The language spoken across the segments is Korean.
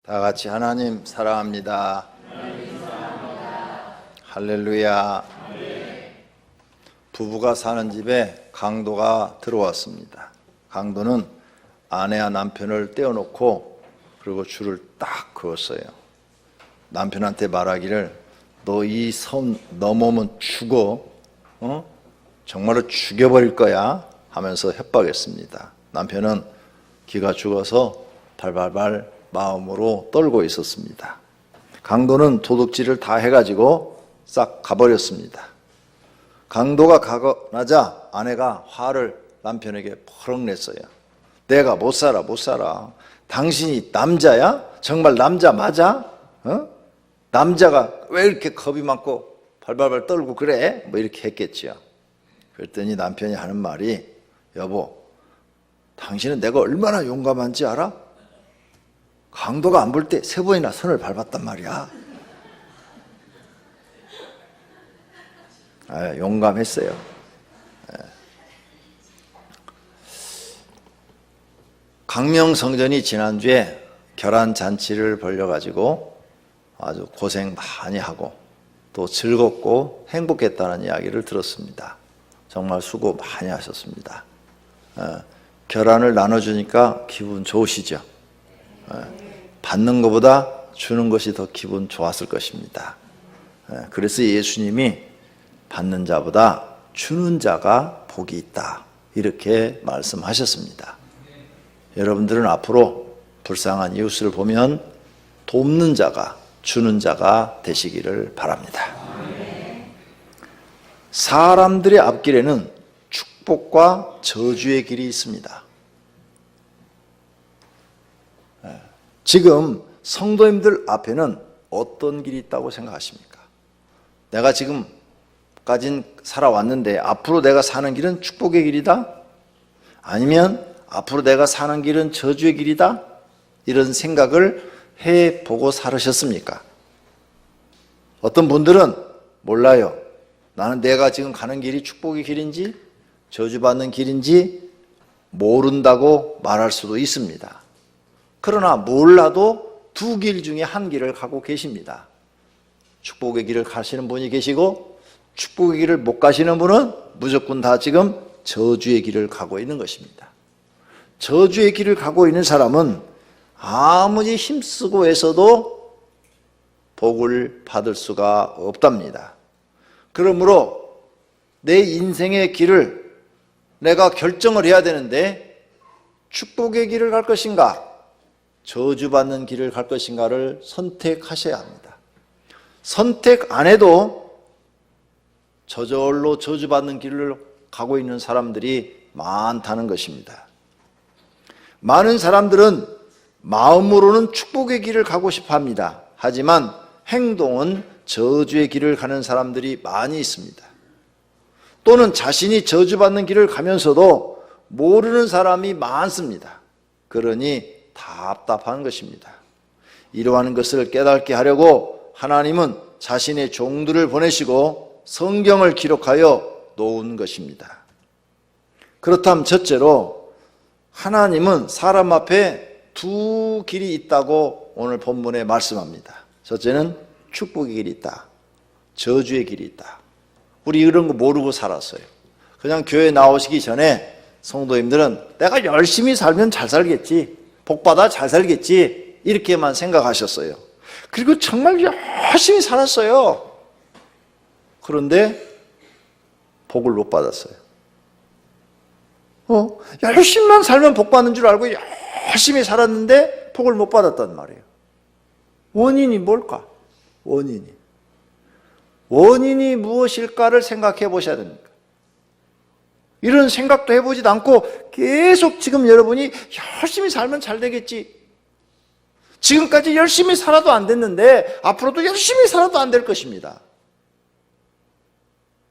다 같이 하나님 사랑합니다. 할렐루야. 부부가 사는 집에 강도가 들어왔습니다. 강도는 아내와 남편을 떼어놓고 그리고 줄을 딱 그었어요. 남편한테 말하기를 너 이 선 넘으면 죽어, 정말로 죽여버릴 거야 하면서 협박했습니다. 남편은 기가 죽어서 발발발 마음으로 떨고 있었습니다. 강도는 도둑질을 다 해가지고 싹 가버렸습니다. 강도가 가고 나자 아내가 화를 남편에게 퍼럭 냈어요. 내가 못 살아. 당신이 남자야? 정말 남자 맞아? 남자가 왜 이렇게 겁이 많고 발발발 떨고 그래? 뭐 이렇게 했겠죠. 그랬더니 남편이 하는 말이, 여보, 당신은 내가 얼마나 용감한지 알아? 강도가 안 볼 때 3번이나 선을 밟았단 말이야. 용감했어요. 강명성전이 지난주에 결혼잔치를 벌려가지고 아주 고생 많이 하고 또 즐겁고 행복했다는 이야기를 들었습니다. 정말 수고 많이 하셨습니다. 결혼을 나눠주니까 기분 좋으시죠? 받는 것보다 주는 것이 더 기분 좋았을 것입니다. 그래서 예수님이 받는 자보다 주는 자가 복이 있다 이렇게 말씀하셨습니다. 여러분들은 앞으로 불쌍한 이웃을 보면 돕는 자가, 주는 자가 되시기를 바랍니다. 사람들의 앞길에는 축복과 저주의 길이 있습니다. 지금 성도님들 앞에는 어떤 길이 있다고 생각하십니까? 내가 지금까지 살아왔는데 앞으로 내가 사는 길은 축복의 길이다? 아니면 앞으로 내가 사는 길은 저주의 길이다? 이런 생각을 해보고 살으셨습니까? 어떤 분들은 몰라요. 나는 내가 지금 가는 길이 축복의 길인지 저주받는 길인지 모른다고 말할 수도 있습니다. 그러나 몰라도 두 길 중에 한 길을 가고 계십니다. 축복의 길을 가시는 분이 계시고 축복의 길을 못 가시는 분은 무조건 다 지금 저주의 길을 가고 있는 것입니다. 저주의 길을 가고 있는 사람은 아무리 힘쓰고 애써도 복을 받을 수가 없답니다. 그러므로 내 인생의 길을 내가 결정을 해야 되는데 축복의 길을 갈 것인가 저주받는 길을 갈 것인가를 선택하셔야 합니다. 선택 안 해도 저절로 저주받는 길을 가고 있는 사람들이 많다는 것입니다. 많은 사람들은 마음으로는 축복의 길을 가고 싶어 합니다. 하지만 행동은 저주의 길을 가는 사람들이 많이 있습니다. 또는 자신이 저주받는 길을 가면서도 모르는 사람이 많습니다. 그러니 답답한 것입니다. 이러한 것을 깨닫게 하려고 하나님은 자신의 종들을 보내시고 성경을 기록하여 놓은 것입니다. 그렇다면 첫째로 하나님은 사람 앞에 두 길이 있다고 오늘 본문에 말씀합니다. 첫째는 축복의 길이 있다. 저주의 길이 있다. 우리 이런 거 모르고 살았어요. 그냥 교회 나오시기 전에 성도님들은 내가 열심히 살면 잘 살겠지, 복받아 잘 살겠지 이렇게만 생각하셨어요. 그리고 정말 열심히 살았어요. 그런데 복을 못 받았어요. 열심히만 살면 복 받는 줄 알고 열심히 살았는데 복을 못 받았단 말이에요. 원인이 뭘까? 원인이 무엇일까를 생각해 보셔야 됩니다. 이런 생각도 해보지도 않고 계속 지금 여러분이 열심히 살면 잘 되겠지, 지금까지 열심히 살아도 안 됐는데 앞으로도 열심히 살아도 안 될 것입니다.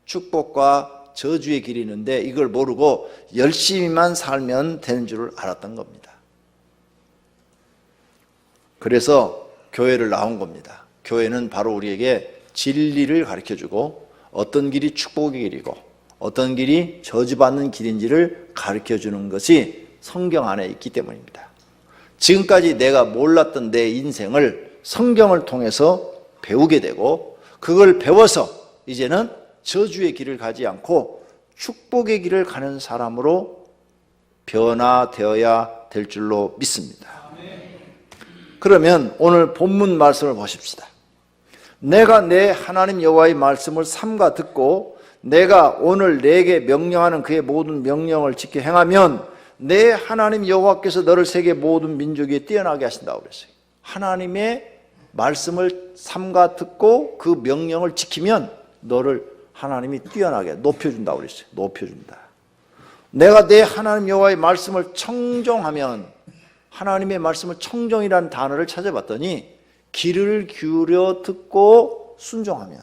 축복과 저주의 길이 있는데 이걸 모르고 열심히만 살면 되는 줄을 알았던 겁니다. 그래서 교회를 나온 겁니다. 교회는 바로 우리에게 진리를 가르쳐주고 어떤 길이 축복의 길이고 어떤 길이 저주받는 길인지를 가르쳐주는 것이 성경 안에 있기 때문입니다. 지금까지 내가 몰랐던 내 인생을 성경을 통해서 배우게 되고, 그걸 배워서 이제는 저주의 길을 가지 않고 축복의 길을 가는 사람으로 변화되어야 될 줄로 믿습니다. 그러면 오늘 본문 말씀을 보십시다. 내가 내 하나님 여호와의 말씀을 삼가 듣고 내가 오늘 내게 명령하는 그의 모든 명령을 지켜 행하면 내 하나님 여호와께서 너를 세계 모든 민족 위에 뛰어나게 하신다고 그랬어요. 하나님의 말씀을 삼가 듣고 그 명령을 지키면 너를 하나님이 뛰어나게 높여준다고 그랬어요. 높여준다. 내가 내 하나님 여호와의 말씀을 청종하면, 하나님의 말씀을 청종이라는 단어를 찾아봤더니 귀를 기울여 듣고 순종하면,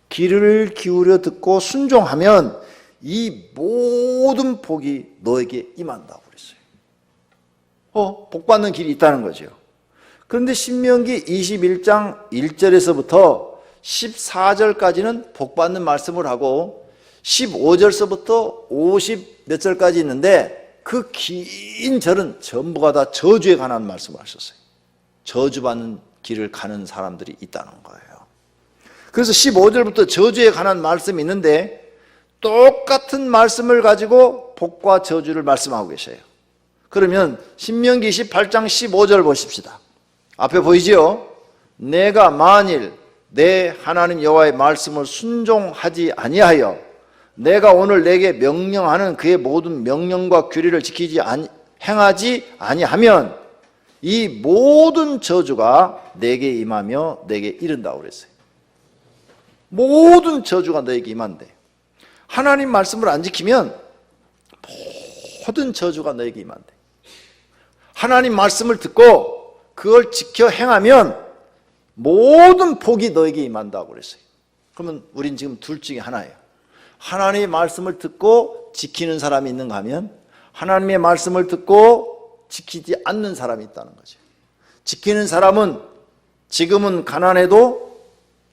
귀를 기울여 듣고 순종하면 이 모든 복이 너에게 임한다고 그랬어요. 복 받는 길이 있다는 거죠. 그런데 신명기 21장 1절에서부터 14절까지는 복 받는 말씀을 하고 15절서부터 50 몇 절까지 있는데 그 긴 절은 전부가 다 저주에 관한 말씀을 하셨어요. 저주받는 길을 가는 사람들이 있다는 거예요. 그래서 15절부터 저주에 관한 말씀이 있는데 똑같은 말씀을 가지고 복과 저주를 말씀하고 계셔요. 그러면 신명기 28장 15절 보십시다. 앞에 보이지요? 내가 만일 내 하나님 여호와의 말씀을 순종하지 아니하여 내가 오늘 내게 명령하는 그의 모든 명령과 규례를 행하지 아니하면 이 모든 저주가 내게 임하며 내게 이른다고 그랬어요. 모든 저주가 너에게 임한대. 하나님 말씀을 안 지키면 모든 저주가 너에게 임한대. 하나님 말씀을 듣고 그걸 지켜 행하면 모든 복이 너에게 임한다고 그랬어요. 그러면 우린 지금 둘 중에 하나예요. 하나님의 말씀을 듣고 지키는 사람이 있는가 하면 하나님의 말씀을 듣고 지키지 않는 사람이 있다는 거죠. 지키는 사람은 지금은 가난해도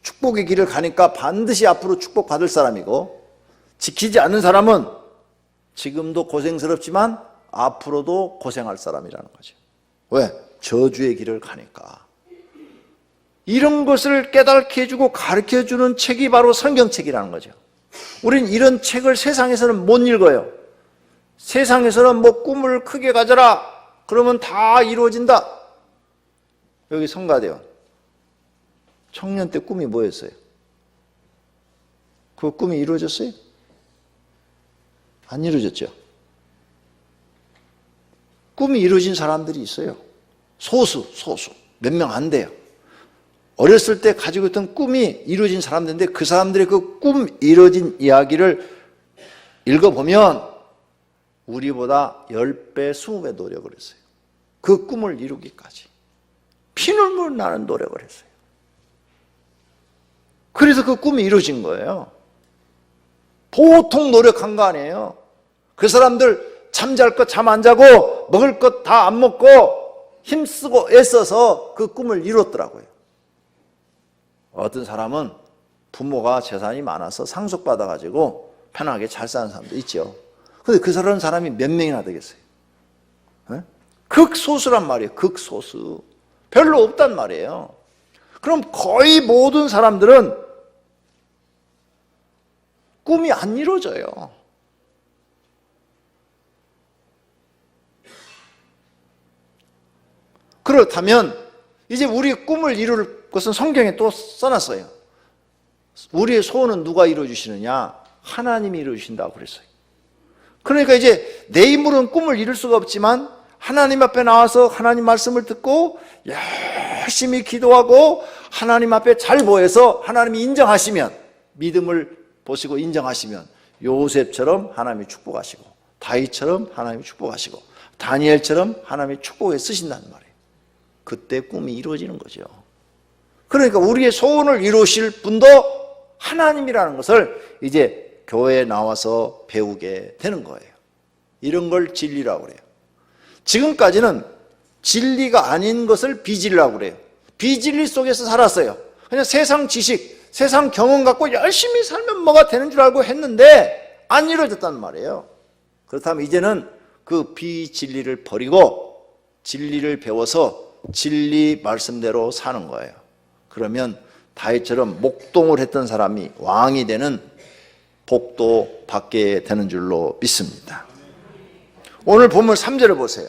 축복의 길을 가니까 반드시 앞으로 축복받을 사람이고, 지키지 않는 사람은 지금도 고생스럽지만 앞으로도 고생할 사람이라는 거죠. 왜? 저주의 길을 가니까. 이런 것을 깨닫게 해주고 가르쳐주는 책이 바로 성경책이라는 거죠. 우린 이런 책을 세상에서는 못 읽어요. 세상에서는 뭐 꿈을 크게 가져라 그러면 다 이루어진다. 여기 성가대원 청년 때 꿈이 뭐였어요? 그 꿈이 이루어졌어요? 안 이루어졌죠? 꿈이 이루어진 사람들이 있어요. 소수 몇 명 안 돼요. 어렸을 때 가지고 있던 꿈이 이루어진 사람들인데 그 사람들의 그 꿈 이루어진 이야기를 읽어보면 우리보다 10배, 20배 노력을 했어요. 그 꿈을 이루기까지 피눈물 나는 노력을 했어요. 그래서 그 꿈이 이루어진 거예요. 보통 노력한 거 아니에요. 그 사람들 잠잘 것 잠 안 자고 먹을 것 다 안 먹고 힘쓰고 애써서 그 꿈을 이뤘더라고요. 어떤 사람은 부모가 재산이 많아서 상속받아가지고 편하게 잘 사는 사람도 있죠. 근데 그 사람이 몇 명이나 되겠어요? 네? 극소수란 말이에요. 극소수. 별로 없단 말이에요. 그럼 거의 모든 사람들은 꿈이 안 이루어져요. 그렇다면 이제 우리의 꿈을 이룰 것은 성경에 또 써놨어요. 우리의 소원은 누가 이루어주시느냐? 하나님이 이루어주신다고 그랬어요. 그러니까 이제 내 힘으로는 꿈을 이룰 수가 없지만 하나님 앞에 나와서 하나님 말씀을 듣고 열심히 기도하고 하나님 앞에 잘 모여서 하나님이 인정하시면, 믿음을 보시고 인정하시면 요셉처럼 하나님이 축복하시고 다윗처럼 하나님이 축복하시고 다니엘처럼 하나님이 축복해 쓰신다는 말이에요. 그때 꿈이 이루어지는 거죠. 그러니까 우리의 소원을 이루실 분도 하나님이라는 것을 이제 교회에 나와서 배우게 되는 거예요. 이런 걸 진리라고 그래요. 지금까지는 진리가 아닌 것을 비진리라고 그래요. 비진리 속에서 살았어요. 그냥 세상 지식, 세상 경험 갖고 열심히 살면 뭐가 되는 줄 알고 했는데 안 이루어졌단 말이에요. 그렇다면 이제는 그 비진리를 버리고 진리를 배워서 진리 말씀대로 사는 거예요. 그러면 다윗처럼 목동을 했던 사람이 왕이 되는 복도 받게 되는 줄로 믿습니다. 오늘 본문 3절을 보세요.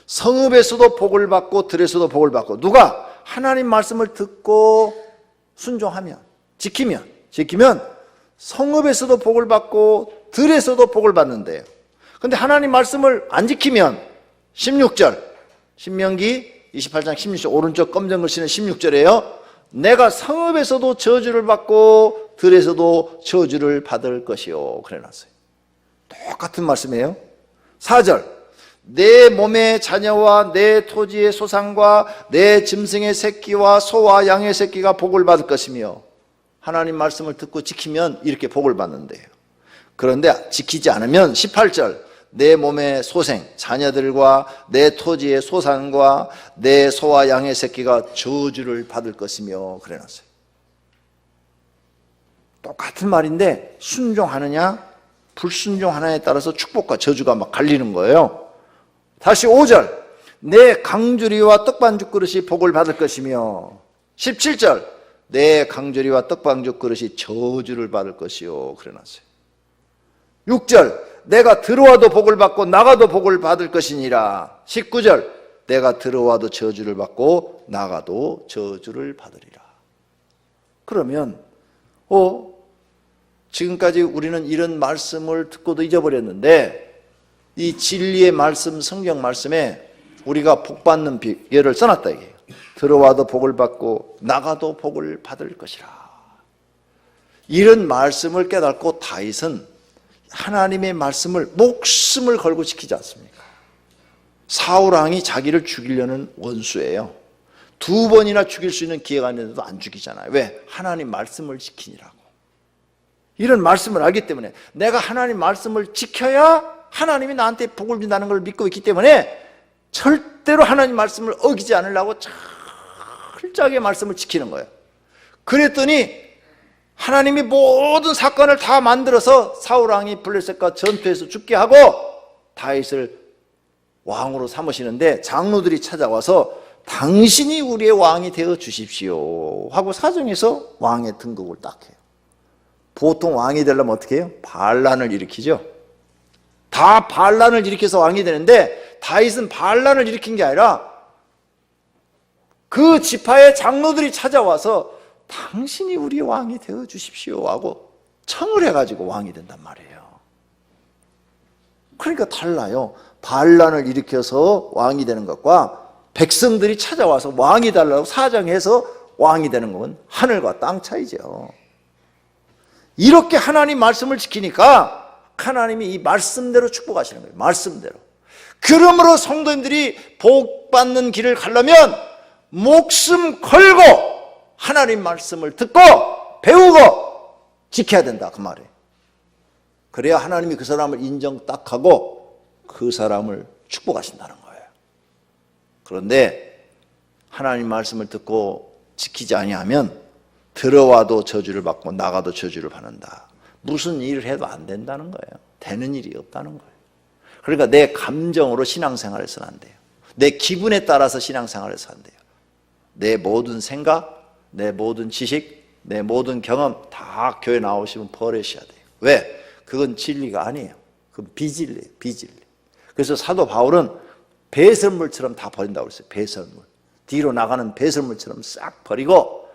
성읍에서도 복을 받고 들에서도 복을 받고, 누가 하나님 말씀을 듣고 순종하면, 지키면 성읍에서도 복을 받고 들에서도 복을 받는데요. 근데 하나님 말씀을 안 지키면 16절, 신명기 28장 16절, 오른쪽 검정 글씨는 16절이에요. 내가 성읍에서도 저주를 받고 들에서도 저주를 받을 것이요, 그래 놨어요. 똑같은 말씀이에요. 4절, 내 몸의 자녀와 내 토지의 소산과 내 짐승의 새끼와 소와 양의 새끼가 복을 받을 것이며, 하나님 말씀을 듣고 지키면 이렇게 복을 받는데요. 그런데 지키지 않으면 18절, 내 몸의 소생, 자녀들과 내 토지의 소산과 내 소와 양의 새끼가 저주를 받을 것이며, 그래 놨어요. 똑같은 말인데 순종하느냐 불순종하느냐에 따라서 축복과 저주가 막 갈리는 거예요. 다시 5절, 내 강주리와 떡반죽 그릇이 복을 받을 것이며, 17절, 내 강주리와 떡반죽 그릇이 저주를 받을 것이요, 그래 놨어요. 6절, 내가 들어와도 복을 받고 나가도 복을 받을 것이니라. 19절, 내가 들어와도 저주를 받고 나가도 저주를 받으리라. 그러면 지금까지 우리는 이런 말씀을 듣고도 잊어버렸는데, 이 진리의 말씀, 성경 말씀에 우리가 복 받는 예를 써놨다 이게요. 들어와도 복을 받고 나가도 복을 받을 것이라. 이런 말씀을 깨닫고 다윗은 하나님의 말씀을 목숨을 걸고 지키지 않습니까? 사울 왕이 자기를 죽이려는 원수예요. 2번이나 죽일 수 있는 기회가 있는데도 안 죽이잖아요. 왜? 하나님 말씀을 지키니라고. 이런 말씀을 알기 때문에, 내가 하나님 말씀을 지켜야 하나님이 나한테 복을 준다는 걸 믿고 있기 때문에 절대로 하나님 말씀을 어기지 않으려고 철저하게 말씀을 지키는 거예요. 그랬더니 하나님이 모든 사건을 다 만들어서 사울 왕이 블레셋과 전투에서 죽게 하고 다윗을 왕으로 삼으시는데, 장로들이 찾아와서 당신이 우리의 왕이 되어 주십시오 하고 사정해서 왕의 등극을 딱 해요. 보통 왕이 되려면 어떻게 해요? 반란을 일으키죠. 다 반란을 일으켜서 왕이 되는데, 다윗은 반란을 일으킨 게 아니라 그 지파의 장로들이 찾아와서 당신이 우리 왕이 되어 주십시오 하고 청을 해가지고 왕이 된단 말이에요. 그러니까 달라요. 반란을 일으켜서 왕이 되는 것과 백성들이 찾아와서 왕이 달라고 사정해서 왕이 되는 건 하늘과 땅 차이죠. 이렇게 하나님 말씀을 지키니까 하나님이 이 말씀대로 축복하시는 거예요. 말씀대로. 그러므로 성도님들이 복 받는 길을 가려면 목숨 걸고 하나님 말씀을 듣고 배우고 지켜야 된다, 그 말이에요. 그래야 하나님이 그 사람을 인정 딱 하고 그 사람을 축복하신다는 거예요. 그런데 하나님 말씀을 듣고 지키지 아니하면 들어와도 저주를 받고 나가도 저주를 받는다. 무슨 일을 해도 안 된다는 거예요. 되는 일이 없다는 거예요. 그러니까 내 감정으로 신앙생활해서는 안 돼요. 내 기분에 따라서 신앙생활해서 안 돼요. 내 모든 생각, 내 모든 지식, 내 모든 경험 다 교회 나오시면 버리셔야 돼요. 왜? 그건 진리가 아니에요. 그건 비진리예요. 비진리. 그래서 사도 바울은 배설물처럼 다 버린다고 그랬어요. 배설물. 뒤로 나가는 배설물처럼 싹 버리고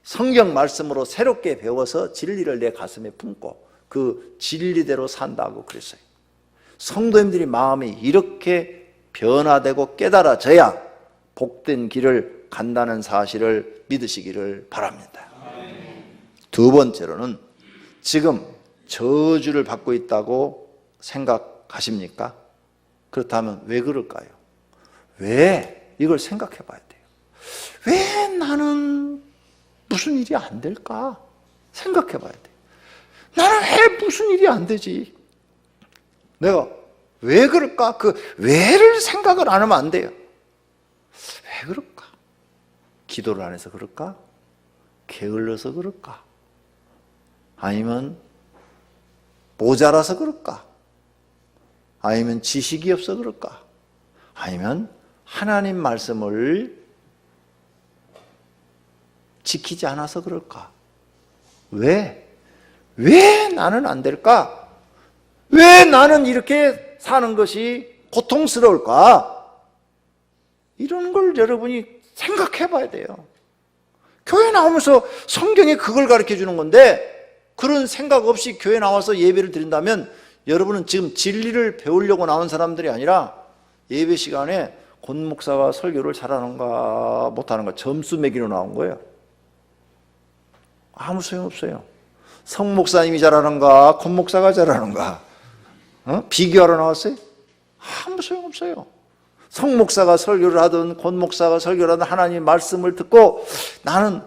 성경 말씀으로 새롭게 배워서 진리를 내 가슴에 품고 그 진리대로 산다고 그랬어요. 성도님들이 마음이 이렇게 변화되고 깨달아져야 복된 길을 간다는 사실을 믿으시기를 바랍니다. 두 번째로는 지금 저주를 받고 있다고 생각하십니까? 그렇다면 왜 그럴까요? 왜? 이걸 생각해 봐야 돼요. 왜 나는 무슨 일이 안 될까? 생각해 봐야 돼요. 나는 왜 무슨 일이 안 되지? 내가 왜 그럴까? 그 왜를 생각을 안 하면 안 돼요. 왜 그럴까? 기도를 안 해서 그럴까? 게을러서 그럴까? 아니면 모자라서 그럴까? 아니면 지식이 없어 그럴까? 아니면 하나님 말씀을 지키지 않아서 그럴까? 왜 나는 안 될까? 왜 나는 이렇게 사는 것이 고통스러울까? 이런 걸 여러분이 생각해 봐야 돼요. 교회 나오면서 성경이 그걸 가르쳐 주는 건데 그런 생각 없이 교회 나와서 예배를 드린다면 여러분은 지금 진리를 배우려고 나온 사람들이 아니라 예배 시간에 권 목사가 설교를 잘하는가 못하는가 점수 매기로 나온 거예요. 아무 소용없어요. 성 목사님이 잘하는가 권 목사가 잘하는가 비교하러 나왔어요? 아무 소용없어요. 성 목사가 설교를 하든 권 목사가 설교를 하든 하나님의 말씀을 듣고 나는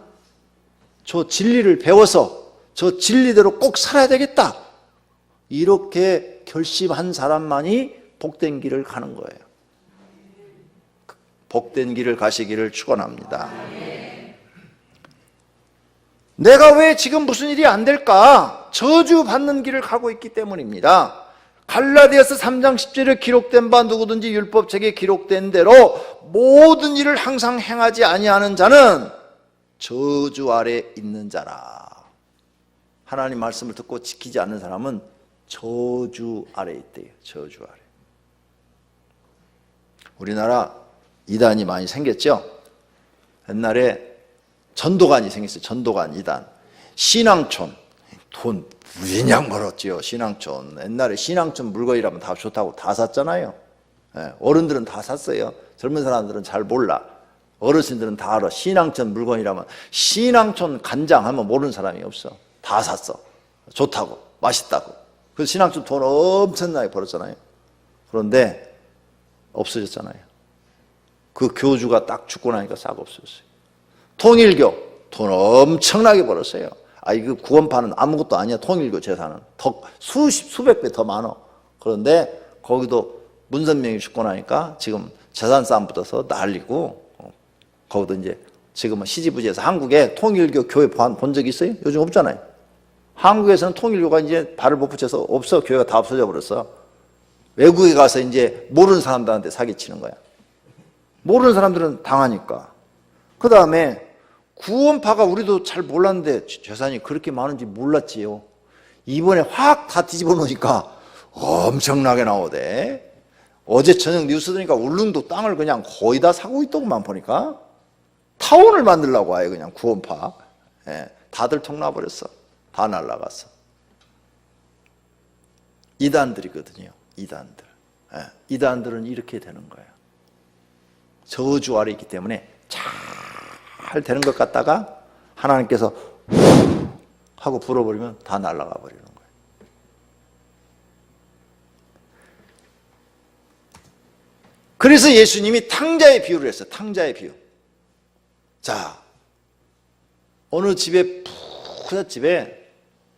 저 진리를 배워서 저 진리대로 꼭 살아야 되겠다, 이렇게 결심한 사람만이 복된 길을 가는 거예요. 복된 길을 가시기를 축원합니다. 내가 왜 지금 무슨 일이 안 될까? 저주받는 길을 가고 있기 때문입니다. 갈라디아서 3장 10절에 기록된 바 누구든지 율법책에 기록된 대로 모든 일을 항상 행하지 아니하는 자는 저주 아래 있는 자라. 하나님 말씀을 듣고 지키지 않는 사람은 저주 아래 있대요. 저주 아래. 우리나라 이단이 많이 생겼죠. 옛날에 전도관이 생겼어요. 전도관 이단. 신앙촌. 돈 무진장 벌었지요. 신앙촌. 옛날에 신앙촌 물건이라면 다 좋다고 다 샀잖아요. 어른들은 다 샀어요. 젊은 사람들은 잘 몰라. 어르신들은 다 알아. 신앙촌 물건이라면 신앙촌 간장 하면 모르는 사람이 없어. 다 샀어. 좋다고 맛있다고. 그래서 신앙촌 돈 엄청나게 벌었잖아요. 그런데 없어졌잖아요. 그 교주가 딱 죽고 나니까 싹 없어졌어요. 통일교 돈 엄청나게 벌었어요. 그 구원파는 아무것도 아니야. 통일교 재산은 더 수백 배 더 많아. 그런데 거기도 문선명이 죽고 나니까 지금 재산 싸움 붙어서 난리고, 거기도 이제 지금은 시지부지해서 한국에 통일교 교회 본 적 있어요? 요즘 없잖아요. 한국에서는 통일교가 이제 발을 못 붙여서 없어. 교회가 다 없어져 버렸어. 외국에 가서 이제 모르는 사람들한테 사기치는 거야. 모르는 사람들은 당하니까. 그 다음에 구원파가 우리도 잘 몰랐는데 재산이 그렇게 많은지 몰랐지요. 이번에 확 다 뒤집어 놓으니까 엄청나게 나오대. 어제 저녁 뉴스 들으니까 울릉도 땅을 그냥 거의 다 사고 있더구만. 보니까 타운을 만들려고 해요. 그냥 구원파. 다들 통나버렸어. 다 날라갔어. 이단들이거든요. 이단들. 이단들은 이렇게 되는 거예요. 저주 아래 있기 때문에 잘 되는 것 같다가 하나님께서 하고 불어버리면 다 날아가 버리는 거예요. 그래서 예수님이 탕자의 비유를 했어요. 탕자의 비유. 자, 어느 집에 부잣집에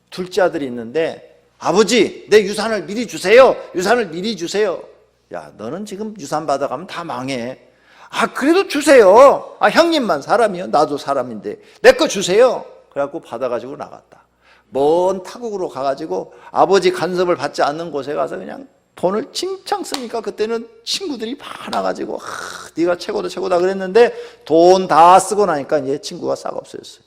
둘째 아들이 있는데, 아버지 내 유산을 미리 주세요. 유산을 미리 주세요. 야, 너는 지금 유산 받아가면 다 망해. 그래도 주세요. 형님만 사람이요. 나도 사람인데 내 거 주세요. 그래갖고 받아가지고 나갔다. 먼 타국으로 가가지고 아버지 간섭을 받지 않는 곳에 가서 그냥 돈을 칭창 쓰니까 그때는 친구들이 많아가지고 네가 최고다 그랬는데 돈 다 쓰고 나니까 이제 친구가 싹 없어졌어요.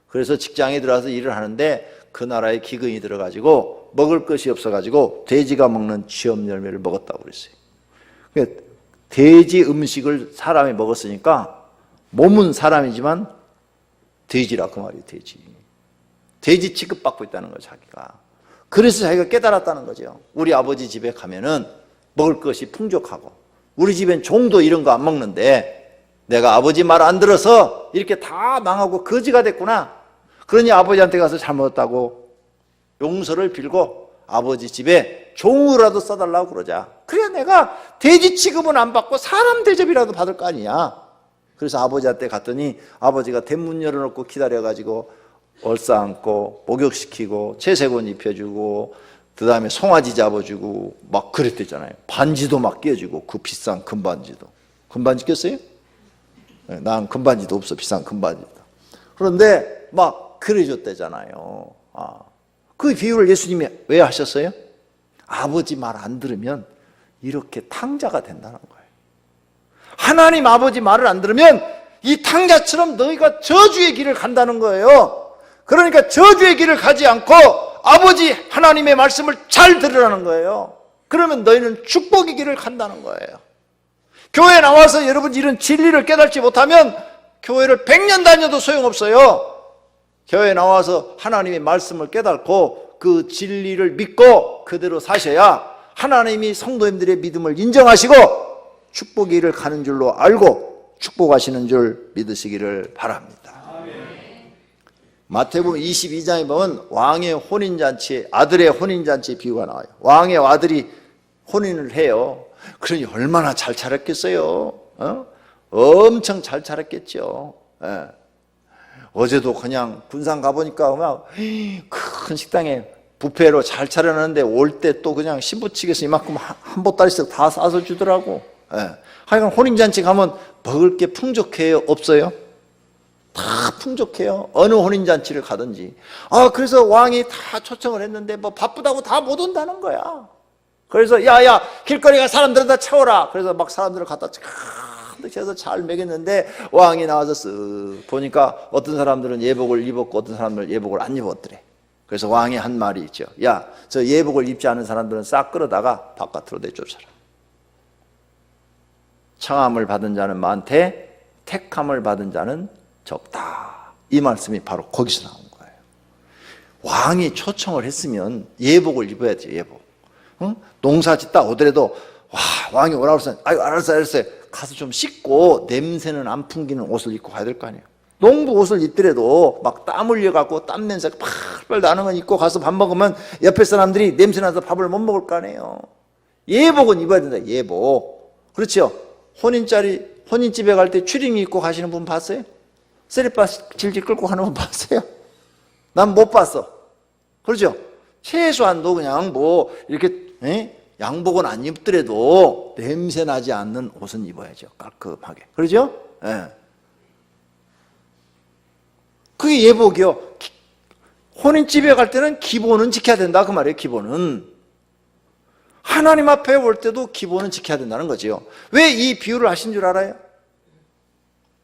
그래서 직장에 들어가서 일을 하는데 그 나라에 기근이 들어가지고 먹을 것이 없어가지고 돼지가 먹는 취업 열매를 먹었다고 그랬어요. 돼지 음식을 사람이 먹었으니까 몸은 사람이지만 돼지라 그 말이에요. 돼지 취급받고 있다는 거예요. 자기가. 그래서 자기가 깨달았다는 거죠. 우리 아버지 집에 가면은 먹을 것이 풍족하고 우리 집엔 종도 이런 거 안 먹는데 내가 아버지 말 안 들어서 이렇게 다 망하고 거지가 됐구나. 그러니 아버지한테 가서 잘못했다고 용서를 빌고 아버지 집에 종으로라도 써달라고 그러자. 그래야 내가 돼지 취급은 안 받고 사람 대접이라도 받을 거 아니야. 그래서 아버지한테 갔더니 아버지가 대문 열어놓고 기다려가지고 얼싸안고 목욕시키고 채색옷 입혀주고 그 다음에 송아지 잡아주고 막 그랬대잖아요. 반지도 막 끼워주고 그 비싼 금반지도. 금반지 꼈어요? 난 금반지도 없어. 비싼 금반지도. 그런데 막 그래줬대잖아요. 그 비유를 예수님이 왜 하셨어요? 아버지 말 안 들으면 이렇게 탕자가 된다는 거예요. 하나님 아버지 말을 안 들으면 이 탕자처럼 너희가 저주의 길을 간다는 거예요. 그러니까 저주의 길을 가지 않고 아버지 하나님의 말씀을 잘 들으라는 거예요. 그러면 너희는 축복의 길을 간다는 거예요. 교회에 나와서 여러분 이런 진리를 깨닫지 못하면 교회를 100년 다녀도 소용없어요. 교회에 나와서 하나님의 말씀을 깨닫고 그 진리를 믿고 그대로 사셔야 하나님이 성도님들의 믿음을 인정하시고 축복의 길을 가는 줄로 알고 축복하시는 줄 믿으시기를 바랍니다. 마태복음 22장에 보면 왕의 혼인잔치, 아들의 혼인잔치 비유가 나와요. 왕의 아들이 혼인을 해요. 그러니 얼마나 잘 차렸겠어요. 엄청 잘 차렸겠죠. 예. 어제도 그냥 군산 가보니까 막 큰 식당에 뷔페로 잘 차려놨는데 올 때 또 그냥 신부측에서 이만큼 한 보따리씩 다 싸서 주더라고. 예. 하여간 혼인잔치 가면 먹을 게 풍족해요? 없어요? 다 풍족해요. 어느 혼인잔치를 가든지. 그래서 왕이 다 초청을 했는데 뭐 바쁘다고 다 못 온다는 거야. 그래서 야야 길거리가 사람들은 다 채워라. 그래서 막 사람들을 갖다 가득 해서 잘 먹였는데 왕이 나와서 쓱 보니까 어떤 사람들은 예복을 입었고 어떤 사람들은 예복을 안 입었더래. 그래서 왕이 한 말이 있죠. 야, 저 예복을 입지 않은 사람들은 싹 끌어다가 바깥으로 내쫓아라. 청함을 받은 자는 많되 택함을 받은 자는 적다. 이 말씀이 바로 거기서 나온 거예요. 왕이 초청을 했으면 예복을 입어야죠. 예복. 농사 짓다 오더라도 왕이 오라고 해서 알았어요. 가서 좀 씻고 냄새는 안 풍기는 옷을 입고 가야 될 거 아니에요. 농부 옷을 입더라도 막 땀 흘려갖고 땀 냄새가 팍팍 나는 건 입고 가서 밥 먹으면 옆에 사람들이 냄새 나서 밥을 못 먹을 거 아니에요. 예복은 입어야 된다. 예복. 그렇죠. 혼인집에 갈 때 추링 입고 가시는 분 봤어요? 쓰레빠 질질 끌고 가는 분 봤어요? 난 못 봤어. 그렇죠? 최소한도 그냥 뭐 이렇게 양복은 안 입더라도 냄새 나지 않는 옷은 입어야죠. 깔끔하게. 그렇죠? 예. 그게 예복이요. 혼인집에 갈 때는 기본은 지켜야 된다 그 말이에요. 기본은. 하나님 앞에 올 때도 기본은 지켜야 된다는 거죠. 왜 이 비유를 하신 줄 알아요?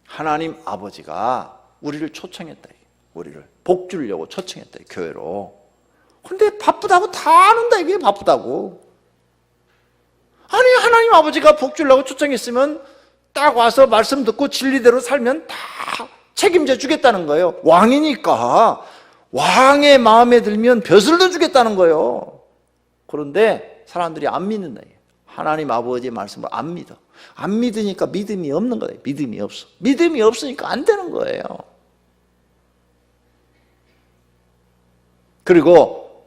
하나님 아버지가 우리를 초청했다. 우리를 복 주려고 초청했다. 교회로. 근데 바쁘다고 다 안 온다. 이게 바쁘다고. 아니 하나님 아버지가 복 주려고 초청했으면 딱 와서 말씀 듣고 진리대로 살면 다 책임져 주겠다는 거예요. 왕이니까 왕의 마음에 들면 벼슬도 주겠다는 거예요. 그런데 사람들이 안 믿는다. 하나님 아버지의 말씀을 안 믿어. 안 믿으니까 믿음이 없는 거예요. 믿음이 없어. 믿음이 없으니까 안 되는 거예요. 그리고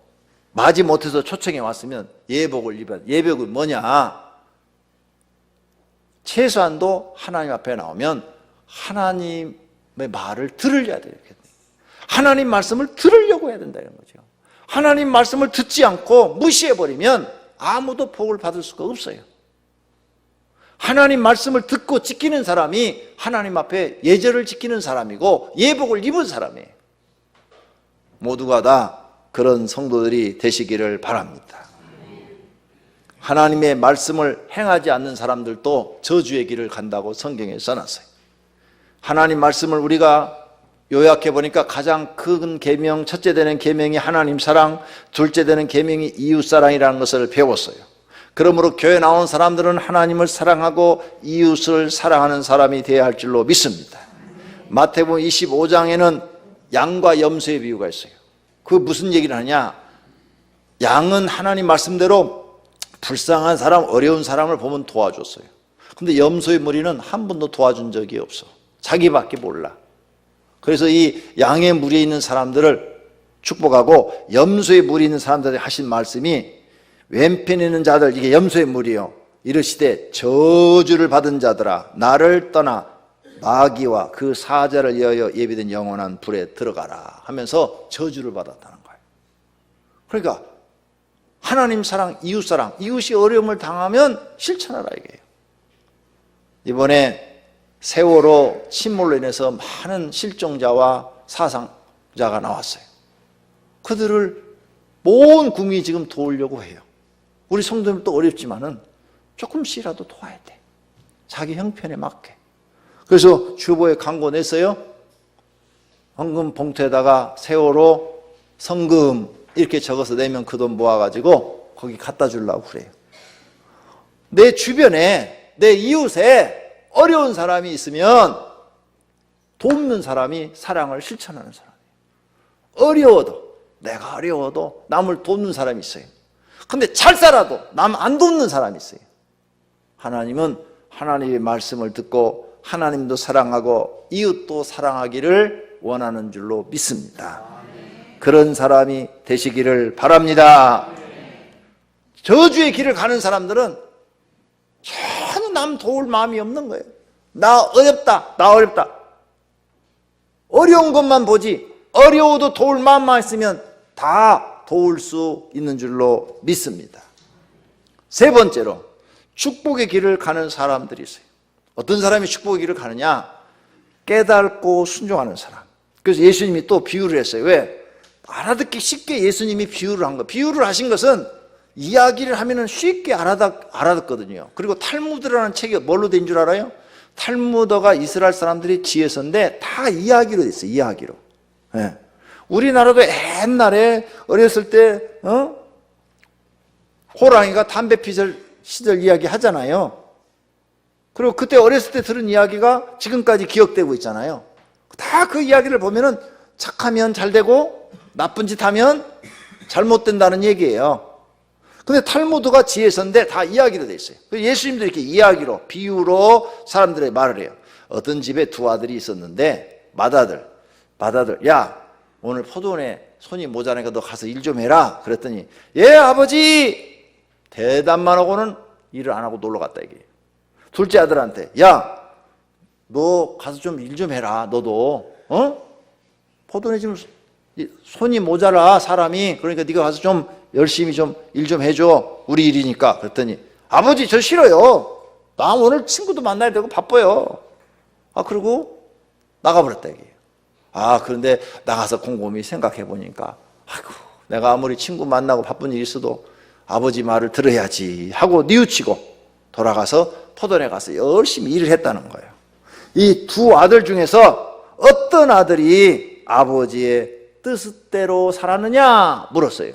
마지못해서 초청해 왔으면 예복을 입어야 돼. 예복은 뭐냐? 최소한도 하나님 앞에 나오면 하나님의 말을 들으려야 돼요. 하나님 말씀을 들으려고 해야 된다는 거죠. 하나님 말씀을 듣지 않고 무시해버리면 아무도 복을 받을 수가 없어요. 하나님 말씀을 듣고 지키는 사람이 하나님 앞에 예절을 지키는 사람이고 예복을 입은 사람이에요. 모두가 다 그런 성도들이 되시기를 바랍니다. 하나님의 말씀을 행하지 않는 사람들도 저주의 길을 간다고 성경에 써놨어요. 하나님 말씀을 우리가 요약해 보니까 가장 큰 계명, 첫째 되는 계명이 하나님 사랑, 둘째 되는 계명이 이웃 사랑이라는 것을 배웠어요. 그러므로 교회 나온 사람들은 하나님을 사랑하고 이웃을 사랑하는 사람이 되어야 할 줄로 믿습니다. 마태복음 25장에는 양과 염소의 비유가 있어요. 그 무슨 얘기를 하냐? 양은 하나님 말씀대로 불쌍한 사람, 어려운 사람을 보면 도와줬어요. 근데 염소의 무리는 한 번도 도와준 적이 없어. 자기밖에 몰라. 그래서 이 양의 무리에 있는 사람들을 축복하고 염소의 무리에 있는 사람들이 하신 말씀이 왼편에 있는 자들, 이게 염소의 무리요, 이르시되 저주를 받은 자들아 나를 떠나 마귀와 그 사자를 위하여 예비된 영원한 불에 들어가라 하면서 저주를 받았다는 거예요. 그러니까 하나님 사랑, 이웃 사랑, 이웃이 어려움을 당하면 실천하라 이게요. 이번에 세월호 침몰로 인해서 많은 실종자와 사상자가 나왔어요. 그들을 온 국민이 지금 도우려고 해요. 우리 성도님도 어렵지만은 조금씩이라도 도와야 돼. 자기 형편에 맞게. 그래서 주보에 광고 냈어요. 헌금 봉투에다가 세월호 성금 이렇게 적어서 내면 그 돈 모아가지고 거기 갖다 주려고 그래요. 내 주변에 내 이웃에 어려운 사람이 있으면 돕는 사람이 사랑을 실천하는 사람이에요. 어려워도, 내가 어려워도 남을 돕는 사람이 있어요. 근데 잘 살아도 남 안 돕는 사람이 있어요. 하나님은 하나님의 말씀을 듣고 하나님도 사랑하고 이웃도 사랑하기를 원하는 줄로 믿습니다. 그런 사람이 되시기를 바랍니다. 저주의 길을 가는 사람들은 전혀 남 도울 마음이 없는 거예요. 나 어렵다, 나 어렵다. 어려운 것만 보지 어려워도 도울 마음만 있으면 다 도울 수 있는 줄로 믿습니다. 세 번째로 축복의 길을 가는 사람들이 있어요. 어떤 사람이 축복의 길을 가느냐? 깨닫고 순종하는 사람. 그래서 예수님이 또 비유를 했어요. 왜? 알아듣기 쉽게 예수님이 비유를 한 거. 비유를 하신 것은 이야기를 하면은 쉽게 알아듣거든요. 그리고 탈무드라는 책이 뭘로 된 줄 알아요? 탈무드가 이스라엘 사람들이 지어서인데 다 이야기로 됐어요. 이야기로. 네. 우리나라도 옛날에 어렸을 때 호랑이가 담배 피던 시절 이야기 하잖아요. 그리고 그때 어렸을 때 들은 이야기가 지금까지 기억되고 있잖아요. 다 그 이야기를 보면은 착하면 잘 되고 나쁜 짓 하면 잘못된다는 얘기예요. 근데 탈무드가 지혜서인데 다 이야기로 돼 있어요. 예수님도 이렇게 이야기로, 비유로 사람들에게 말을 해요. 어떤 집에 두 아들이 있었는데 맏아들, 야 오늘 포도원에 손이 모자라니까 너 가서 일 좀 해라. 그랬더니 예 아버지 대답만 하고는 일을 안 하고 놀러 갔다 얘기해요. 둘째 아들한테 야 너 가서 좀 일 좀 해라. 너도 포도원에 지금 손이 모자라 사람이. 그러니까 네가 가서 좀 열심히 좀 일 좀 해줘. 우리 일이니까. 그랬더니 아버지 저 싫어요. 나 오늘 친구도 만나야 되고 바빠요. 그리고 나가버렸다 얘기해요. 그런데 나가서 곰곰이 생각해 보니까 아이고 내가 아무리 친구 만나고 바쁜 일이 있어도 아버지 말을 들어야지 하고 뉘우치고 돌아가서 포도원에 가서 열심히 일을 했다는 거예요. 이 두 아들 중에서 어떤 아들이 아버지의 뜻대로 살았느냐 물었어요.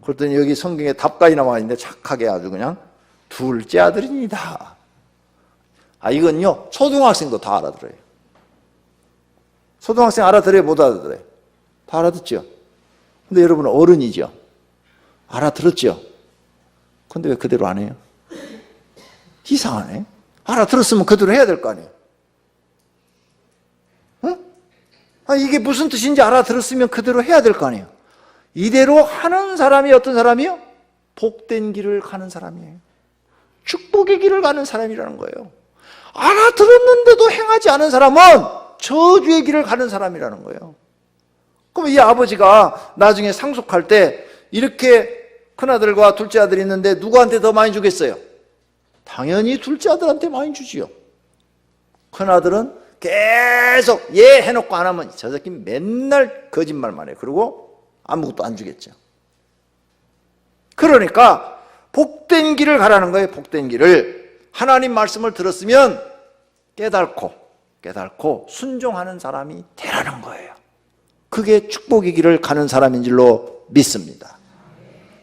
그랬더니 여기 성경에 답까지 나와 있는데 착하게 아주 그냥 둘째 아들입니다. 이건요 초등학생도 다 알아들어요. 초등학생 알아들어요? 못 알아들어요? 다 알아듣죠? 근데 여러분은 어른이죠? 알아들었죠? 근데 왜 그대로 안 해요? 이상하네. 알아들었으면 그대로 해야 될 거 아니에요? 이게 무슨 뜻인지 알아들었으면 그대로 해야 될 거 아니에요? 이대로 하는 사람이 어떤 사람이요? 복된 길을 가는 사람이에요. 축복의 길을 가는 사람이라는 거예요. 알아들었는데도 행하지 않은 사람은 저주의 길을 가는 사람이라는 거예요. 그럼 이 아버지가 나중에 상속할 때 이렇게 큰아들과 둘째 아들이 있는데 누구한테 더 많이 주겠어요? 당연히 둘째 아들한테 많이 주지요. 큰아들은 계속 얘 해놓고 안 하면 저 새끼 맨날 거짓말만 해요. 그리고 아무것도 안 주겠죠. 그러니까 복된 길을 가라는 거예요. 복된 길을. 하나님 말씀을 들었으면 깨닫고 순종하는 사람이 되라는 거예요. 그게 축복의 길을 가는 사람인 줄로 믿습니다.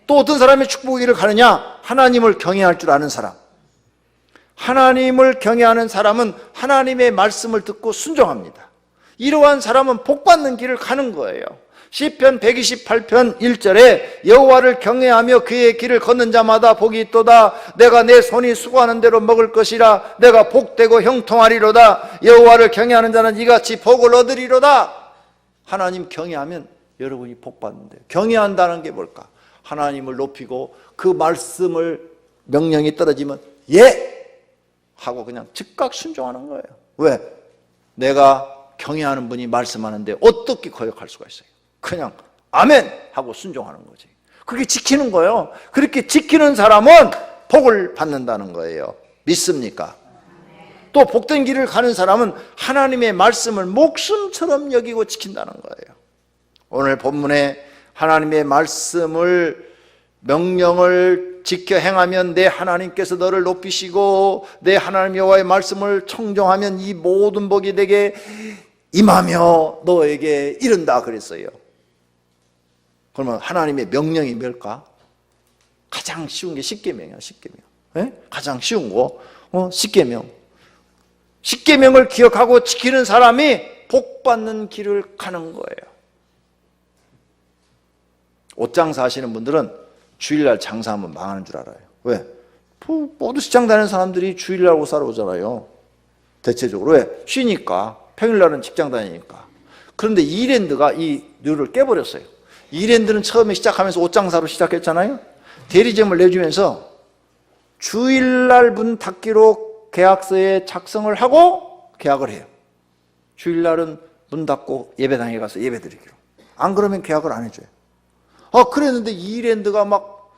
또 어떤 사람이 축복의 길을 가느냐? 하나님을 경외할 줄 아는 사람. 하나님을 경외하는 사람은 하나님의 말씀을 듣고 순종합니다. 이러한 사람은 복받는 길을 가는 거예요. 시편 128편 1절에 여호와를 경외하며 그의 길을 걷는 자마다 복이 있도다. 내가 내 손이 수고하는 대로 먹을 것이라. 내가 복되고 형통하리로다. 여호와를 경외하는 자는 이같이 복을 얻으리로다. 하나님 경외하면 여러분이 복받는데요. 경외한다는 게 뭘까? 하나님을 높이고 그 말씀을 명령이 떨어지면 예! 하고 그냥 즉각 순종하는 거예요. 왜? 내가 경외하는 분이 말씀하는데 어떻게 거역할 수가 있어요? 그냥 아멘! 하고 순종하는 거지. 그게 지키는 거예요. 그렇게 지키는 사람은 복을 받는다는 거예요. 믿습니까? 또 복된 길을 가는 사람은 하나님의 말씀을 목숨처럼 여기고 지킨다는 거예요. 오늘 본문에 하나님의 말씀을 명령을 지켜 행하면 내 하나님께서 너를 높이시고 내 하나님 여호와의 말씀을 청종하면 이 모든 복이 내게 임하며 너에게 이른다 그랬어요. 그러면 하나님의 명령이 뭘까? 가장 쉬운 게 십계명이야. 십계명. 네? 가장 쉬운 거 십계명. 십계명을 기억하고 지키는 사람이 복 받는 길을 가는 거예요. 옷장사 하시는 분들은 주일날 장사하면 망하는 줄 알아요. 왜? 모두 시장 다니는 사람들이 주일날 옷 사러 오잖아요. 대체적으로. 왜? 쉬니까. 평일날은 직장 다니니까. 그런데 이랜드가 이 룰을 깨버렸어요. 이랜드는 처음에 시작하면서 옷장사로 시작했잖아요. 대리점을 내주면서 주일날 문 닫기로 계약서에 작성을 하고 계약을 해요. 주일날은 문 닫고 예배당에 가서 예배 드리기로. 안 그러면 계약을 안 해줘요. 그랬는데 이랜드가 막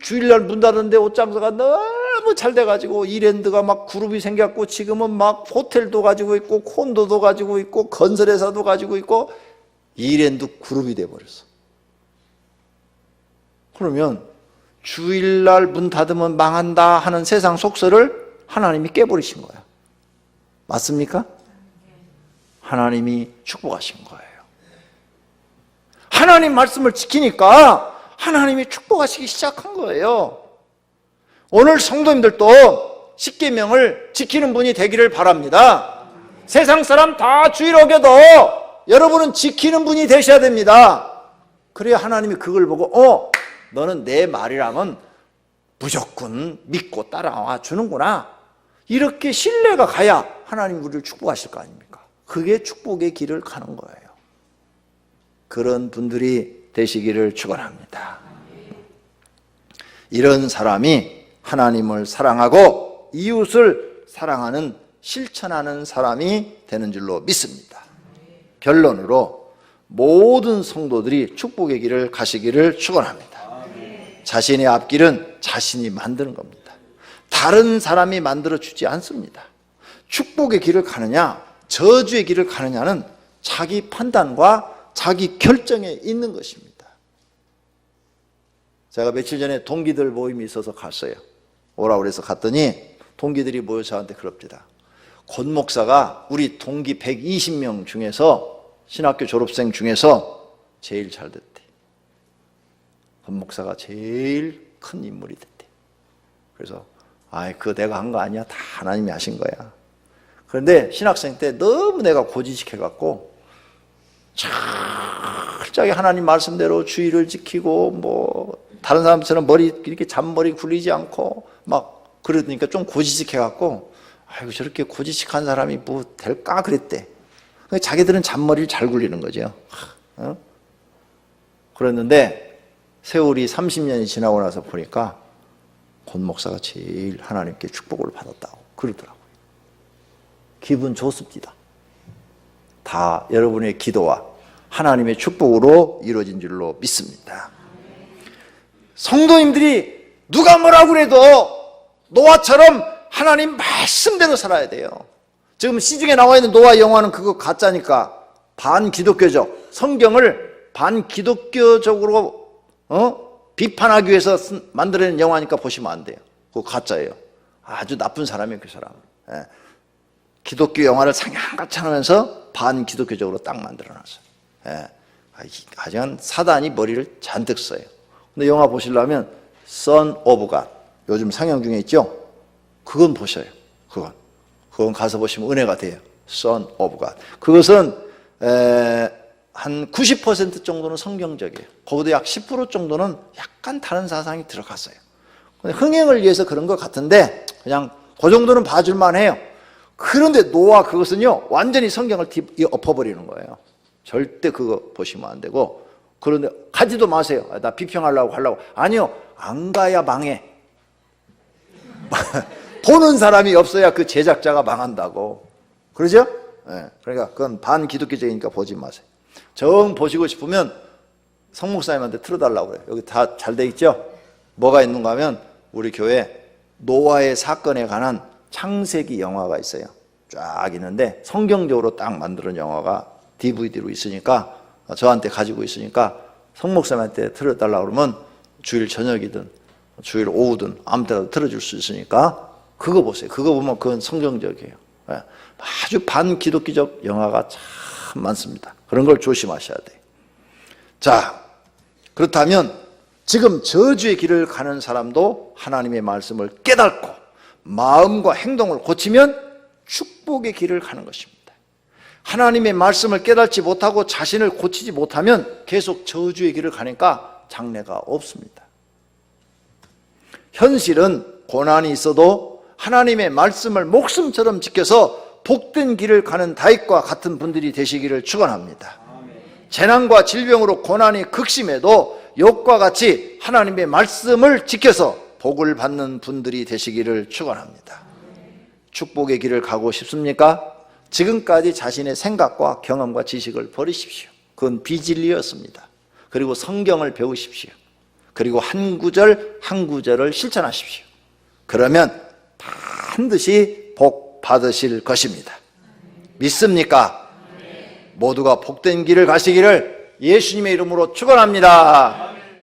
주일날 문 닫는데 옷장사가 너무 잘 돼가지고 이랜드가 막 그룹이 생겼고 지금은 막 호텔도 가지고 있고 콘도도 가지고 있고 건설회사도 가지고 있고 이랜드 그룹이 돼버렸어. 그러면 주일날 문 닫으면 망한다 하는 세상 속설을 하나님이 깨버리신 거야. 맞습니까? 하나님이 축복하신 거예요. 하나님 말씀을 지키니까 하나님이 축복하시기 시작한 거예요. 오늘 성도님들도 십계명을 지키는 분이 되기를 바랍니다. 세상 사람 다 주일 어겨도 여러분은 지키는 분이 되셔야 됩니다. 그래야 하나님이 그걸 보고 너는 내 말이라면 무조건 믿고 따라와 주는구나. 이렇게 신뢰가 가야 하나님 우리를 축복하실 거 아닙니까? 그게 축복의 길을 가는 거예요. 그런 분들이 되시기를 축원합니다. 이런 사람이 하나님을 사랑하고 이웃을 사랑하는 실천하는 사람이 되는 줄로 믿습니다. 결론으로 모든 성도들이 축복의 길을 가시기를 축원합니다. 자신의 앞길은 자신이 만드는 겁니다. 다른 사람이 만들어주지 않습니다. 축복의 길을 가느냐 저주의 길을 가느냐는 자기 판단과 자기 결정에 있는 것입니다. 제가 며칠 전에 동기들 모임이 있어서 갔어요. 오라고 그래서 갔더니 동기들이 모여 저한테 그럽니다. 권 목사가 우리 동기 120명 중에서 신학교 졸업생 중에서 제일 잘 됐대. 권 목사가 제일 큰 인물이 됐대. 그래서 그거 내가 한 거 아니야. 다 하나님이 하신 거야. 그런데 신학생 때 너무 내가 고지식해갖고 철저하게 하나님 말씀대로 주의를 지키고 다른 사람처럼 머리 이렇게 잔머리 굴리지 않고 막 그러니까 좀 고지식해갖고 저렇게 고지식한 사람이 뭐 될까 그랬대. 자기들은 잔머리를 잘 굴리는 거죠. 그랬는데 세월이 30년이 지나고 나서 보니까 권 목사가 제일 하나님께 축복을 받았다고 그러더라고요. 기분 좋습니다. 다 여러분의 기도와 하나님의 축복으로 이루어진 줄로 믿습니다. 성도님들이 누가 뭐라고 그래도 노아처럼 하나님 말씀대로 살아야 돼요. 지금 시중에 나와 있는 노아 영화는 그거 가짜니까 반기독교적, 성경을 반기독교적으로 비판하기 위해서 만들어낸 영화니까 보시면 안 돼요. 그거 가짜예요. 아주 나쁜 사람이에요, 그 사람. 기독교 영화를 상향같이 하면서 반기독교적으로 딱 만들어놨어요. 하지만 사단이 머리를 잔뜩 써요. 근데 영화 보시려면 Son of God 요즘 상영 중에 있죠? 그건 보셔요. 그건 가서 보시면 은혜가 돼요. Son of God. 그것은 한 90% 정도는 성경적이에요. 거기도 약 10% 정도는 약간 다른 사상이 들어갔어요. 흥행을 위해서 그런 것 같은데 그냥 그 정도는 봐줄만 해요. 그런데 노아 그것은요 완전히 성경을 엎어버리는 거예요. 절대 그거 보시면 안 되고. 그런데 가지도 마세요. 나 비평하려고 하려고. 아니요, 안 가야 망해. 보는 사람이 없어야 그 제작자가 망한다고. 그러죠? 그러니까 그건 반기독교적이니까 보지 마세요. 정 보시고 싶으면 성 목사님한테 틀어달라고 그래요. 여기 다 잘 돼 있죠? 뭐가 있는가 하면 우리 교회 노아의 사건에 관한 창세기 영화가 있어요. 쫙 있는데 성경적으로 딱 만드는 영화가 DVD로 있으니까 저한테 가지고 있으니까 성 목사님한테 틀어달라고 그러면 주일 저녁이든 주일 오후든 아무 때나 들어줄 수 있으니까 그거 보세요. 그거 보면 그건 성경적이에요. 아주 반기독교적 영화가 참 많습니다. 그런 걸 조심하셔야 돼요. 자, 그렇다면 지금 저주의 길을 가는 사람도 하나님의 말씀을 깨닫고 마음과 행동을 고치면 축복의 길을 가는 것입니다. 하나님의 말씀을 깨닫지 못하고 자신을 고치지 못하면 계속 저주의 길을 가니까 장래가 없습니다. 현실은 고난이 있어도 하나님의 말씀을 목숨처럼 지켜서 복된 길을 가는 다윗과 같은 분들이 되시기를 축원합니다. 재난과 질병으로 고난이 극심해도 욥과 같이 하나님의 말씀을 지켜서 복을 받는 분들이 되시기를 축원합니다. 축복의 길을 가고 싶습니까? 지금까지 자신의 생각과 경험과 지식을 버리십시오. 그건 비진리였습니다. 그리고 성경을 배우십시오. 그리고 한 구절 한 구절을 실천하십시오. 그러면 반드시 복 받으실 것입니다. 믿습니까? 모두가 복된 길을 가시기를 예수님의 이름으로 축원합니다.